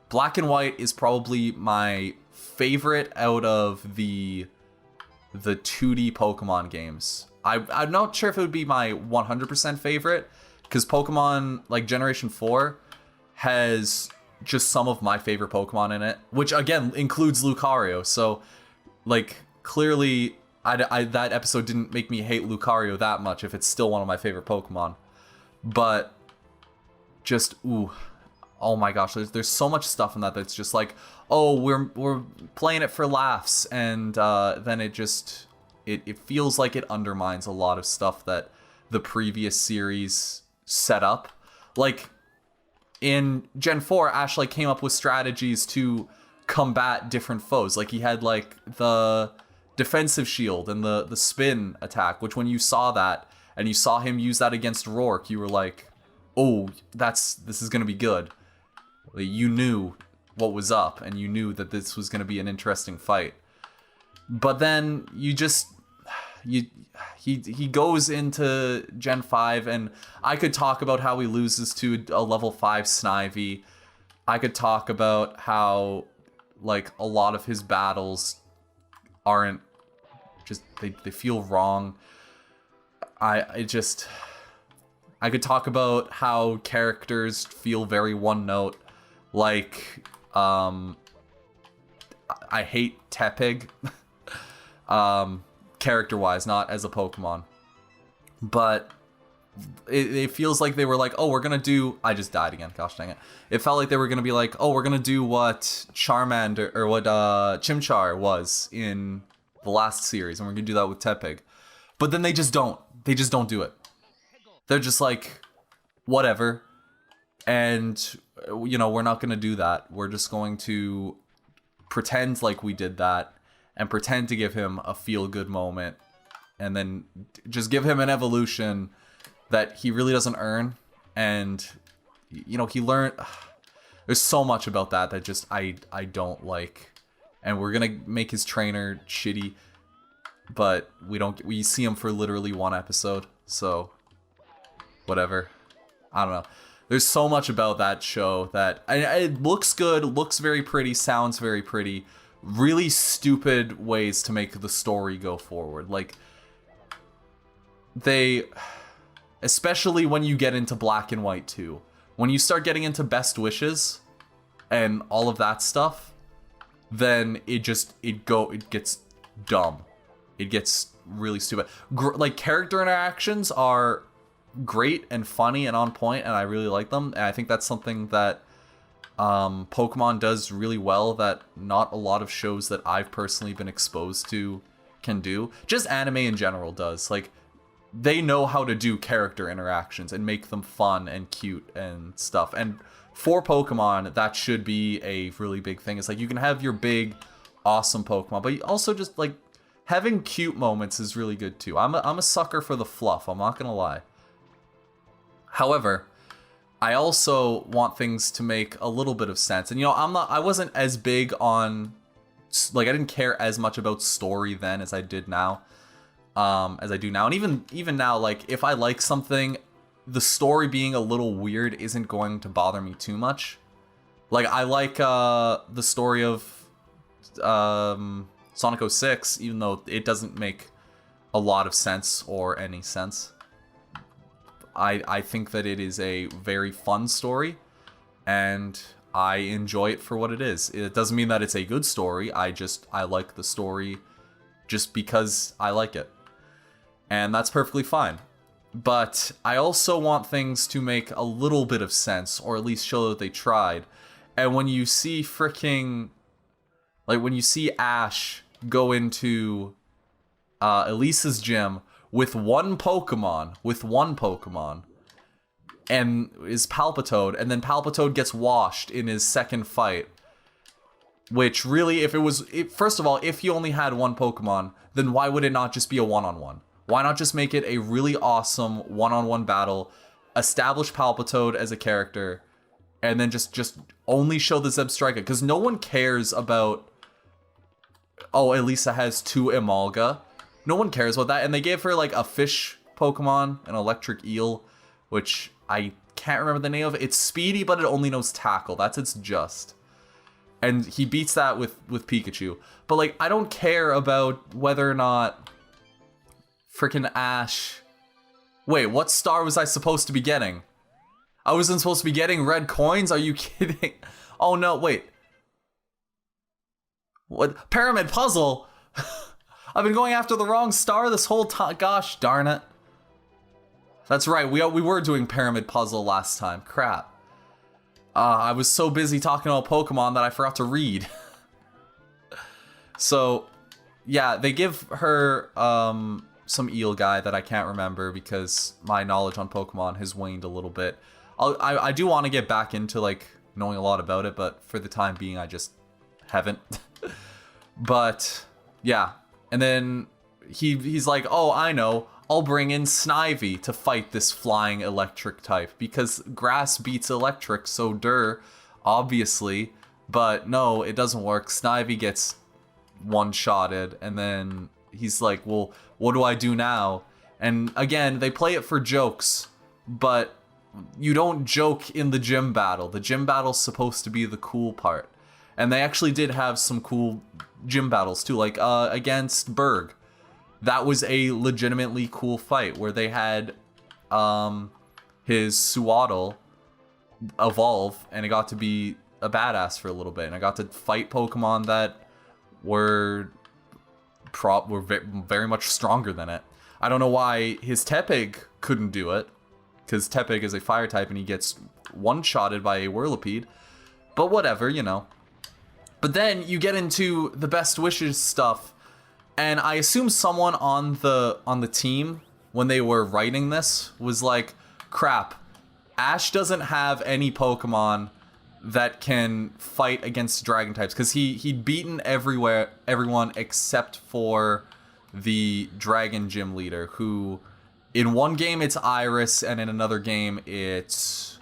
Black and White is probably my favorite out of the 2D Pokemon games. I'm not sure if it would be my 100% favorite, because Pokemon, like, Generation 4 has just some of my favorite Pokemon in it, which again includes Lucario. So, like, clearly that episode didn't make me hate Lucario that much if it's still one of my favorite Pokemon. But just, oh my gosh, there's so much stuff in that that's just like, oh, we're playing it for laughs, and then it feels like it undermines a lot of stuff that the previous series set up. Like, in Gen 4, Ash, like, came up with strategies to combat different foes. Like he had like the defensive shield and the spin attack, which when you saw that and you saw him use that against Rourke, you were like, oh, this is gonna be good. Like, you knew what was up and you knew that this was gonna be an interesting fight. But then he goes into Gen 5, and I could talk about how he loses to a level 5 Snivy. I could talk about how, like, a lot of his battles aren't just, they feel wrong. I could talk about how characters feel very one note. Like, I hate Tepig. Character-wise, not as a Pokemon. But it feels like they were like, oh, we're gonna do... I just died again, gosh dang it. It felt like they were gonna be like, oh, we're gonna do what Charmander, or what Chimchar was in the last series, and we're gonna do that with Tepig. But then they just don't. They just don't do it. They're just like, whatever. And, you know, we're not gonna do that. We're just going to pretend like we did that, and pretend to give him a feel-good moment, and then just give him an evolution that he really doesn't earn. And, you know, he learned... There's so much about that just I don't like. And we're gonna make his trainer shitty, but we see him for literally one episode, so whatever. I don't know. There's so much about that show that... it looks good, looks very pretty, sounds very pretty. Really stupid ways to make the story go forward. Like, they... Especially when you get into Black and White 2. When you start getting into Best Wishes and all of that stuff, then it gets dumb. It gets really stupid. Like, character interactions are great and funny and on point, and I really like them. And I think that's something that Pokemon does really well that not a lot of shows that I've personally been exposed to can do. Just anime in general does. Like, they know how to do character interactions and make them fun and cute and stuff. And for Pokemon, that should be a really big thing. It's like, you can have your big, awesome Pokemon, but you also just, like, having cute moments is really good too. I'm a sucker for the fluff, I'm not gonna lie. However, I also want things to make a little bit of sense. And, you know, I wasn't as big on, like, I didn't care as much about story then as I did now. As I do now. And even now, like, if I like something, the story being a little weird isn't going to bother me too much. Like, I like the story of Sonic 06, even though it doesn't make a lot of sense or any sense. I think that it is a very fun story, and I enjoy it for what it is. It doesn't mean that it's a good story, I like the story just because I like it. And that's perfectly fine. But I also want things to make a little bit of sense, or at least show that they tried. And when you see when you see Ash go into Elisa's gym with one Pokemon, and is Palpitoad, and then Palpitoad gets washed in his second fight. Which really, first of all, if you only had one Pokemon, then why would it not just be a one-on-one? Why not just make it a really awesome one-on-one battle, establish Palpitoad as a character, and then just only show the Zebstrika? Because no one cares about, oh, Elisa has 2 Emolga. No one cares about that. And they gave her, like, a fish Pokemon, an electric eel, which I can't remember the name of. It's speedy, but it only knows tackle. That's its just. And he beats that with Pikachu. But, like, I don't care about whether or not freaking Ash... Wait, what star was I supposed to be getting? I wasn't supposed to be getting red coins? Are you kidding? Oh no, wait. What? Pyramid Puzzle? I've been going after the wrong star this whole time. Gosh darn it. That's right, we were doing Pyramid Puzzle last time. Crap. I was so busy talking about Pokemon that I forgot to read. So, yeah, they give her some eel guy that I can't remember because my knowledge on Pokemon has waned a little bit. I do want to get back into, like, knowing a lot about it, but for the time being, I just haven't. But yeah, and then he's like, oh, I know, I'll bring in Snivy to fight this flying electric type because grass beats electric, so obviously. But no, it doesn't work. Snivy gets one-shotted, and then he's like, well, what do I do now? And again, they play it for jokes, but you don't joke in the gym battle. The gym battle's supposed to be the cool part. And they actually did have some cool gym battles too, like against Berg. That was a legitimately cool fight where they had his Suwaddle evolve, and it got to be a badass for a little bit, and I got to fight Pokemon that were very much stronger than it. I don't know why his Tepig couldn't do it, because Tepig is a fire type and he gets one-shotted by a Whirlipede, but whatever, you know. But then you get into the best wishes stuff, and I assume someone on the team, when they were writing this, was like, crap, Ash doesn't have any Pokemon that can fight against dragon types, because he'd beaten everyone except for the dragon gym leader, who in one game it's Iris and in another game it's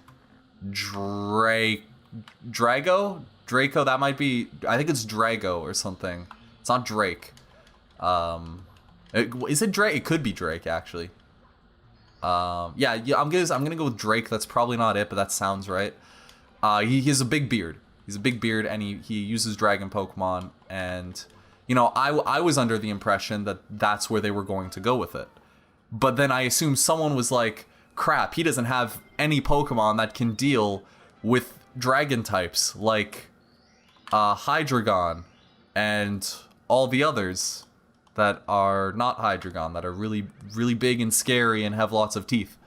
Draco, that might be, I think it's Drago or something. It's not Drake. Is it Drake? It could be Drake, actually. Yeah, I'm gonna go with Drake. That's probably not it, but that sounds right. He has a big beard. He's a big beard, and he uses dragon Pokemon. And you know, I was under the impression that that's where they were going to go with it. But then I assumed someone was like, crap, he doesn't have any Pokemon that can deal with dragon types, like Hydreigon and all the others that are not Hydreigon, that are really, really big and scary and have lots of teeth.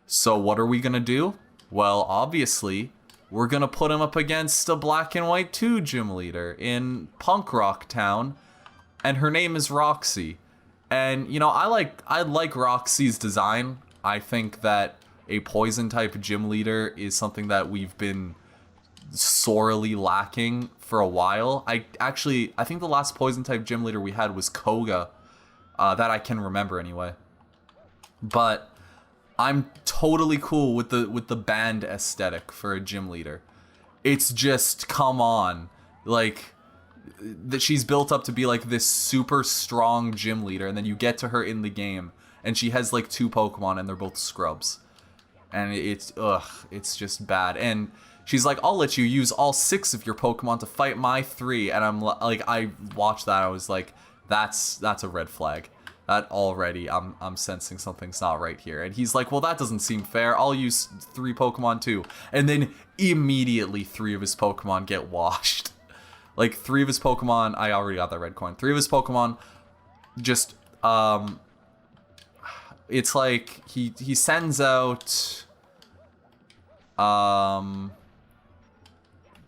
So what are we gonna do? Well, obviously, we're gonna put him up against a Black and White 2 gym leader in Punk Rock Town, and her name is Roxy. And you know, I like Roxy's design. I think that a poison type gym leader is something that we've been sorely lacking for a while. I think the last poison type gym leader we had was Koga, that I can remember anyway. But I'm totally cool with the band aesthetic for a gym leader. It's just, come on, like, that she's built up to be like this super strong gym leader, and then you get to her in the game and she has like 2 Pokemon and they're both scrubs, and it's just bad. And she's like, I'll let you use all 6 of your Pokemon to fight my 3, and I'm like, I watched that, I was like, that's a red flag. That already, I'm sensing something's not right here. And he's like, well, that doesn't seem fair, I'll use 3 Pokemon too. And then immediately 3 of his Pokemon get washed. Like, 3 of his Pokemon, I already got that red coin. 3 of his Pokemon just, it's like, he sends out,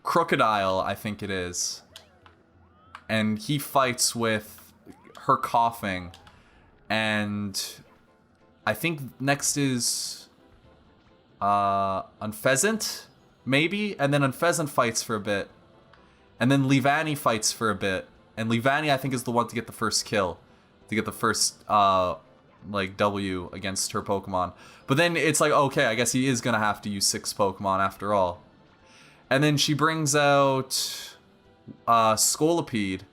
Crocodile, I think it is. And he fights with her coughing. And I think next is, Unpheasant, maybe? And then Unpheasant fights for a bit. And then Leavanny fights for a bit. And Leavanny, I think, is the one to get the first kill. To get the first, like, W against her Pokemon. But then it's like, okay, I guess he is gonna have to use 6 Pokemon after all. And then she brings out Scolipede.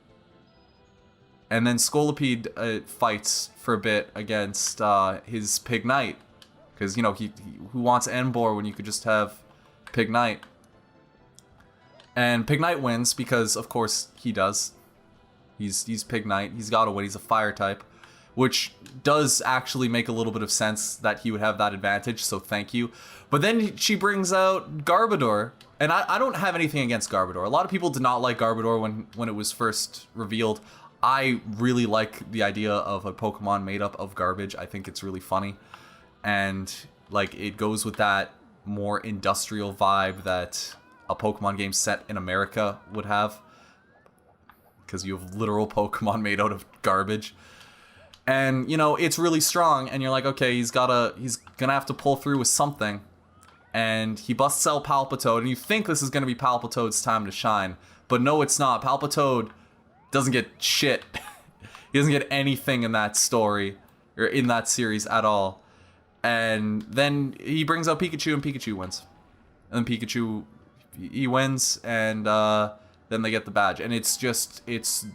And then Scolipede fights for a bit against his Pignite. Because, you know, who wants Emboar when you could just have Pignite? And Pignite wins because, of course, he does. He's Pignite. He's got to win. He's a fire type. Which does actually make a little bit of sense that he would have that advantage, so thank you. But then she brings out Garbodor. And I don't have anything against Garbodor. A lot of people did not like Garbodor when it was first revealed. I really like the idea of a Pokemon made up of garbage. I think it's really funny. And, like, it goes with that more industrial vibe that a Pokemon game set in America would have. Because you have literal Pokemon made out of garbage. And, you know, it's really strong. And you're like, okay, he's gonna have to pull through with something. and he busts out Palpitoad, and you think this is going to be Palpitoad's time to shine, but no, it's not. Palpitoad doesn't get shit. He doesn't get anything in that story, or in that series at all. And then he brings out Pikachu, and Pikachu wins. And then Pikachu, he wins, and then they get the badge. And it's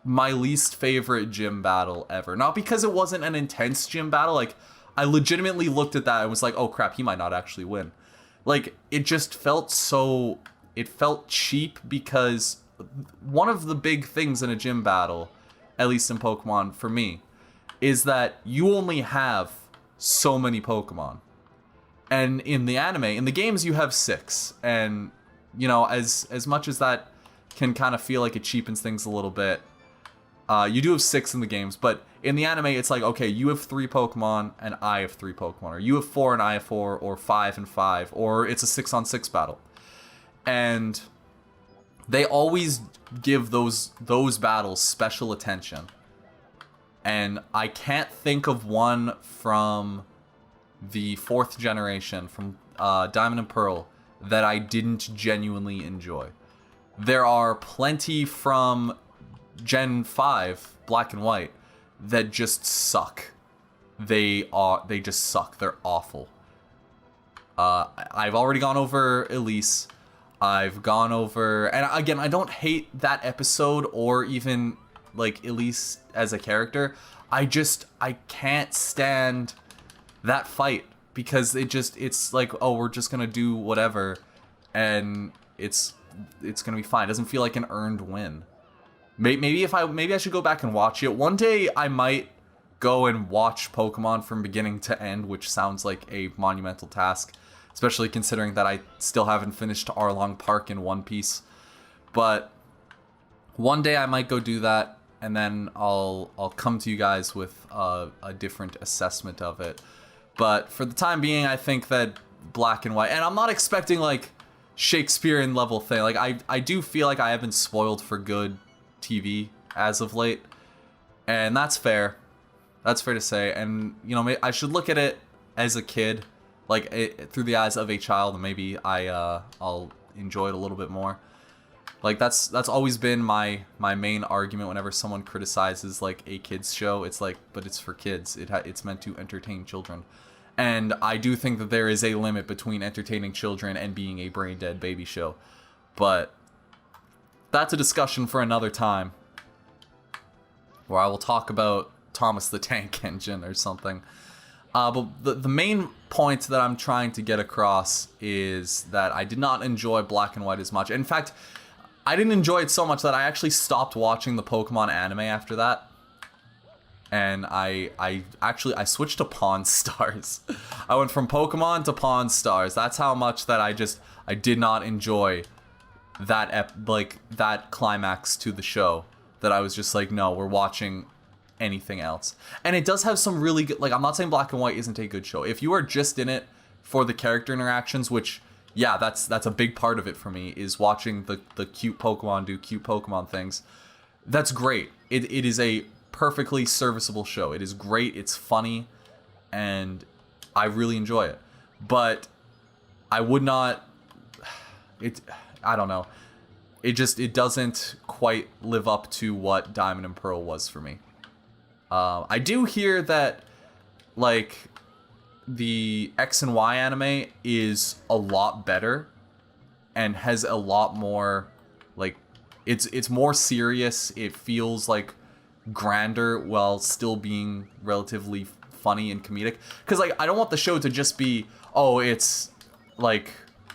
my least favorite gym battle ever. Not because it wasn't an intense gym battle. Like, I legitimately looked at that and was like, oh crap, he might not actually win. Like, it just felt so... It felt cheap, because one of the big things in a gym battle, at least in Pokemon for me, is that you only have so many Pokemon. And in the anime, in the games, you have 6. And, you know, as much as that can kind of feel like it cheapens things a little bit, you do have 6 in the games. But in the anime, it's like, okay, you have 3 Pokemon and I have 3 Pokemon. Or you have 4 and I have 4, or 5 and 5. Or it's a 6-on-6 battle. And they always give those battles special attention. And I can't think of one from the 4th generation, from Diamond and Pearl, that I didn't genuinely enjoy. There are plenty from Gen 5, Black and White, that just suck. They just suck. They're awful. I've already gone over Elise. I've gone over... And again, I don't hate that episode or even, like, Elise as a character. I can't stand that fight, because it's like, oh, we're just gonna do whatever, and it's gonna be fine. It doesn't feel like an earned win. Maybe I should go back and watch it. One day I might go and watch Pokemon from beginning to end, which sounds like a monumental task, especially considering that I still haven't finished Arlong Park in One Piece. But one day I might go do that, and then I'll come to you guys with a different assessment of it. But for the time being, I think that Black and White, and I'm not expecting like Shakespearean level thing. Like I do feel like I have been spoiled for good TV as of late, and that's fair. That's fair to say. And you know, I should look at it as a kid, like through the eyes of a child, and maybe I'll enjoy it a little bit more. Like that's always been my main argument whenever someone criticizes like a kids show. It's like, but it's for kids. It's meant to entertain children. And I do think that there is a limit between entertaining children and being a brain dead baby show. But that's a discussion for another time, where I will talk about Thomas the Tank Engine or something. But the main point that I'm trying to get across is that I did not enjoy Black and White as much. In fact, I didn't enjoy it so much that I actually stopped watching the Pokemon anime after that. And I switched to Pawn Stars. I went from Pokemon to Pawn Stars. That's how much that I did not enjoy that that climax to the show. That I was just like, no, we're watching anything else. And it does have some really good, like, I'm not saying Black and White isn't a good show. If you are just in it for the character interactions, which, yeah, that's a big part of it for me, is watching the cute Pokemon do cute Pokemon things. That's great. It is a perfectly serviceable show. It is great. It's funny, and I really enjoy it. But I would not... I don't know. It doesn't quite live up to what Diamond and Pearl was for me. I do hear that, like, the X and Y anime is a lot better and has a lot more, like, it's more serious. It feels like grander while still being relatively funny and comedic. Because, like, I don't want the show to just be, oh, it's like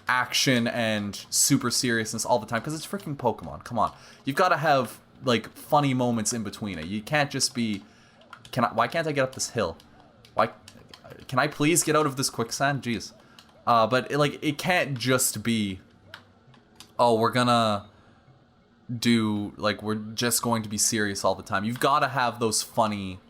action and super seriousness all the time, because it's freaking Pokemon. Come on, you've got to have like funny moments in between it. You can't just be, why can't I get up this hill? Why can I please get out of this quicksand? Jeez. But it can't just be, oh, we're gonna do, like, we're just going to be serious all the time. You've got to have those funny,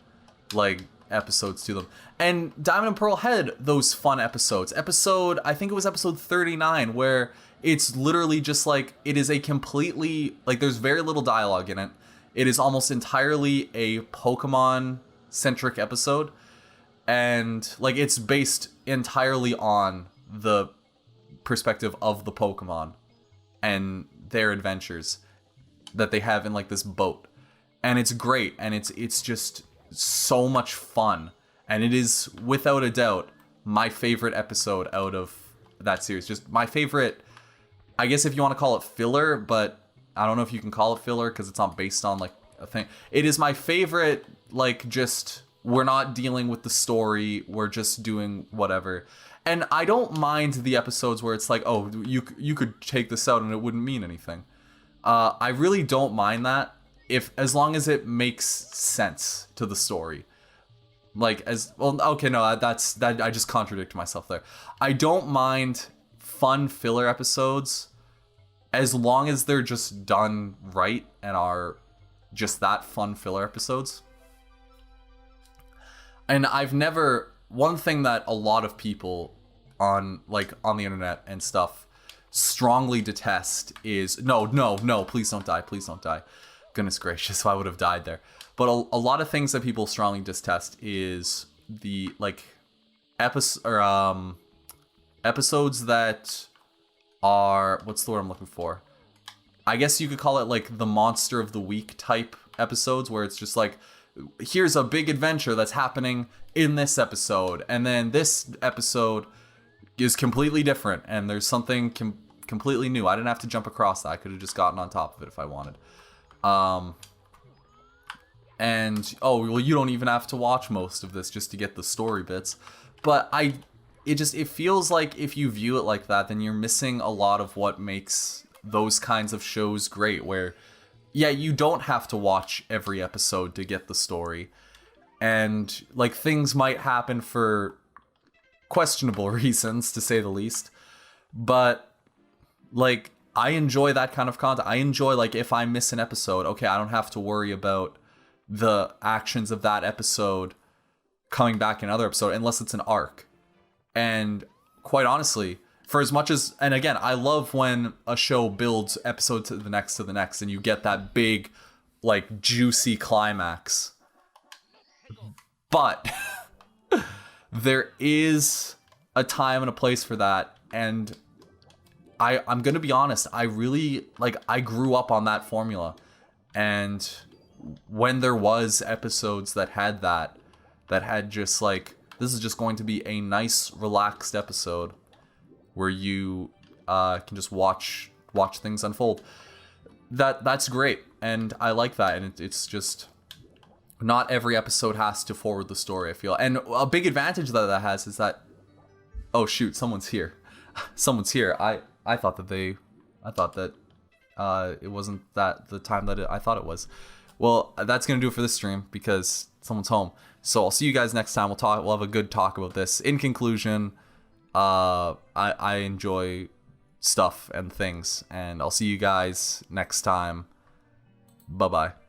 like, episodes to them. And Diamond and Pearl had those fun episodes. I think it was episode 39, where it's literally just like, it is a completely, like, there's very little dialogue in it. It is almost entirely a Pokemon-centric episode. And, like, it's based entirely on the perspective of the Pokemon and their adventures that they have in like this boat. And it's great, and it's just so much fun. And it is, without a doubt, my favorite episode out of that series. Just my favorite, I guess if you want to call it filler, but I don't know if you can call it filler because it's not based on like a thing. It is my favorite, like, just, we're not dealing with the story, we're just doing whatever. And I don't mind the episodes where it's like, oh, you could take this out and it wouldn't mean anything. I really don't mind that, as long as it makes sense to the story. Like, as well, okay, no, that I just contradict myself there. I don't mind fun filler episodes as long as they're just done right and are just that fun filler episodes. And one thing that a lot of people on the internet and stuff strongly detest is, no, please don't die. Goodness gracious, I would have died there. But a lot of things that people strongly detest is the episodes that are, what's the word I'm looking for? I guess you could call it like the monster of the week type episodes, where it's just like, here's a big adventure that's happening in this episode, and then this episode is completely different, and there's something completely new. I didn't have to jump across that. I could have just gotten on top of it if I wanted. And, oh, well, you don't even have to watch most of this just to get the story bits. But it feels like if you view it like that, then you're missing a lot of what makes those kinds of shows great, where, yeah, you don't have to watch every episode to get the story. And, like, things might happen for questionable reasons, to say the least. But, like, I enjoy that kind of content. I enjoy, like, if I miss an episode, okay, I don't have to worry about the actions of that episode coming back in another episode, unless it's an arc. And quite honestly, for as much as, and again, I love when a show builds episode to the next, and you get that big, like, juicy climax. But there is a time and a place for that, and I'm gonna be honest, I really, like, I grew up on that formula. And when there was episodes that had just like, this is just going to be a nice, relaxed episode where you can just watch things unfold, that's great, and I like that. And it's just, not every episode has to forward the story, I feel. And a big advantage that has is that, oh shoot, someone's here. I thought that it wasn't that the time that I thought it was. Well, that's gonna do it for this stream because someone's home. So I'll see you guys next time. We'll have a good talk about this. In conclusion, I enjoy stuff and things, and I'll see you guys next time. Bye bye.